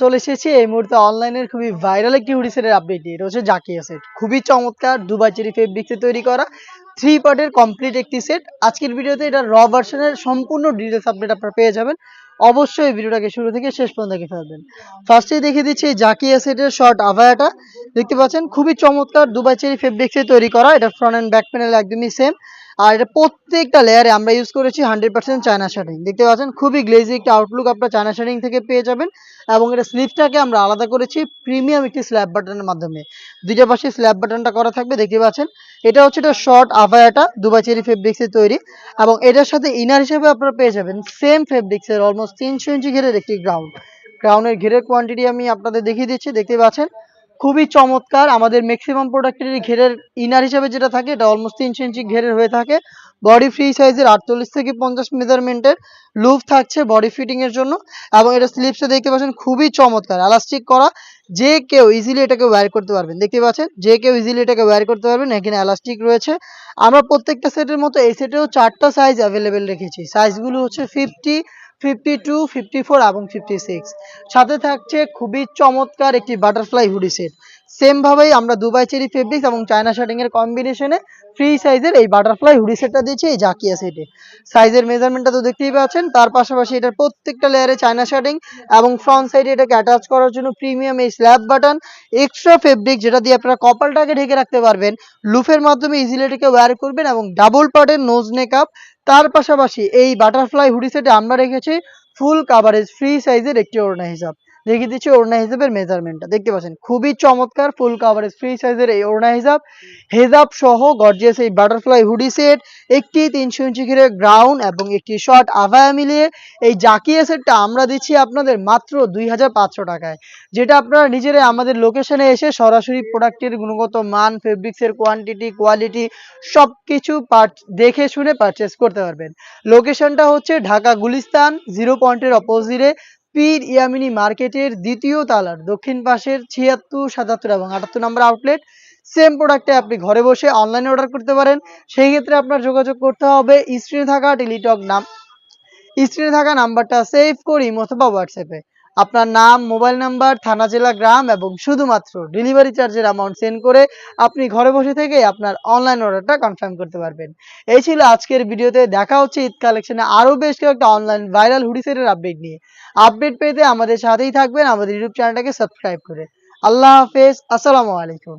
চলে এসেছি এই মুহূর্তে অনলাইনের খুবই ভাইরাল একটি হুডি সেটের আপডেট নিয়ে। এটা হচ্ছে জাকিয়া সেট। খুবই চমৎকার দুবাই চেরি ফেব্রিক্সে তৈরি করা 3 পার্টের কমপ্লিট একটি সেট। আজকের ভিডিওতে এটা র ভার্সনের সম্পূর্ণ ডিটেইলস আপডেট আপনারা পেয়ে যাবেন। অবশ্যই ভিডিওটাকে শুরু থেকে শেষ পর্যন্ত দেখে ফেলবেন। ফার্স্টেই দেখিয়ে দিচ্ছি জাকিয়া সেটের শর্ট আভায়াটা। দেখতে পাচ্ছেন খুবই চমৎকার দুবাই চেরি ফেব্রিক্সে তৈরি করা। এটা ফ্রন্ট এন্ড ব্যাক প্যানেল একদমই সেম। আর এটা প্রত্যেকটা লেয়ারে আমরা ইউজ করেছি 100% চায়না শার্টিং। দেখতে পাচ্ছেন খুবই গ্লেজি একটা আউটলুক আপনারা চায়না শার্টিং থেকে পেয়ে যাবেন। এবং এটা স্লিভসটাকে আমরা আলাদা করেছি প্রিমিয়াম একটি স্ল্যাব বাটনের মাধ্যমে। দুইটা পাশে স্ল্যাব বাটনটা করা থাকবে দেখতে পাচ্ছেন। এটা হচ্ছে এটা শর্ট আভায়াটা দুবাই চেরি ফেব্রিক্সের তৈরি। এবং এটার সাথে ইনার হিসেবে আপনারা পেয়ে যাবেন সেম ফেব্রিক্সের অলমোস্ট 300 ইঞ্চি ঘেরের একটি গ্রাউন্ড। গ্রাউন্ডের ঘেরের কোয়ান্টিটি আমি আপনাদের দেখিয়ে দিচ্ছি, দেখতে পাচ্ছেন খুবই চমৎকার। আমাদের ম্যাক্সিমাম প্রোডাক্টের ঘেরের ইনার হিসেবে যেটা থাকে এটা অলমোস্ট 300 ইঞ্চি ঘেরের হয়ে থাকে। বডি ফ্রি সাইজের 48 থেকে 50 মেজারমেন্টের লুপ থাকছে বডি ফিটিং এর জন্য। এবং এটা স্লিপসে দেখতে পাচ্ছেন খুবই চমৎকার এলাস্টিক করা। যে কেউ ইজিলি এটাকে ওয়্যার করতে পারবেন, দেখতে পাচ্ছেন যে কেউ ইজিলি এটাকে ওয়্যার করতে পারবেন। এখানে এলাস্টিক রয়েছে। আমরা প্রত্যেকটা সেটের মতো এই সেটেও 4টা সাইজ অ্যাভেলেবেল রেখেছি। সাইজগুলো হচ্ছে 50, 52, 54 এবং 56। সাথে থাকছে খুবই চমৎকার একটি বাটারফ্লাই হুডি সেট। সেম ভাবেই আমরা দুবাই চেরি ফেব্রিক্স এবং চায়না শার্টিং এর কম্বিনেশনে ফ্রি সাইজের এই বাটারফ্লাই হুডি সেটটা দিয়েছি এই জাকিয়া সেটে। সাইজের মেজারমেন্টটা তো দেখতেই পাচ্ছেন। তার পাশাপাশি এটার প্রত্যেকটা লেয়ারে চায়না শার্টিং এবং ফ্রন্ট সাইডে এটাকে অ্যাটাচ করার জন্য প্রিমিয়াম এই স্ল্যাব বাটন, এক্সট্রা ফেব্রিক যেটা দিয়ে আপনারা কপালটাকে ঢেকে রাখতে পারবেন। লুফের মাধ্যমে ইজিলি এটাকে ওয়্যার করবেন এবং ডাবল পার্টের নোজ নেকআপ। তার পাশাপাশি এই বাটারফ্লাই হুডি সেটে আমরা রেখেছি ফুল কাভারেজ ফ্রি সাইজের একটি ওড়না হিসাব। দেখিয়ে দিচ্ছি ওড়না হিসাবের মেজারমেন্টটা, দেখতে পাচ্ছেন খুবই চমৎকার ফুল কাভারেজ ফ্রি সাইজের এই ওড়না হিসাব। হেজাব সহ গর্জিয়াস এই বাটারফ্লাই হুডি সেট, একটি 300 ইঞ্চি ঘিরে গ্রাউন্ড এবং একটি শর্ট আভায়া মিলিয়ে এই জাকিয়া সেটটা আমরা দিচ্ছি আপনাদের মাত্র 2500 টাকায়। যেটা আপনারা নিজেরাই আমাদের লোকেশনে এসে সরাসরি প্রোডাক্টের গুণগত মান, ফেব্রিক্সের কোয়ান্টিটি, কোয়ালিটি সবকিছু দেখে শুনে পারচেস করতে পারবেন। লোকেশনটা হচ্ছে ঢাকা গুলিস্তান 0 পয়েন্টের অপোজিটে পীর ইয়ামিনী মার্কেটের দ্বিতীয় তালার দক্ষিণ পাশের 76, 77 এবং 78 নম্বর আউটলেট। সেম প্রোডাক্টে আপনি ঘরে বসে অনলাইনে অর্ডার করতে পারেন। সেই ক্ষেত্রে আপনার যোগাযোগ করতে হবে স্ক্রিনে থাকা নাম্বারটা সেভ করে ইমো অথবা হোয়াটসঅ্যাপে আপনার নাম, মোবাইল নাম্বার, থানা, জেলা, গ্রাম এবং শুধুমাত্র ডেলিভারি চার্জের অ্যামাউন্ট সেন্ড করে আপনি ঘরে বসে থেকে আপনার অনলাইন অর্ডারটা কনফার্ম করতে পারবেন। এই ছিল আজকের ভিডিওতে। দেখা হচ্ছে ঈদ কালেকশনে আরও বেশ কয়েকটা অনলাইন ভাইরাল হুডি সেটের আপডেট নিয়ে। আপডেট পেতে আমাদের সাথেই থাকবেন, আমাদের ইউটিউব চ্যানেলটাকে সাবস্ক্রাইব করে। আল্লাহ হাফেজ, আসসালামু আলাইকুম।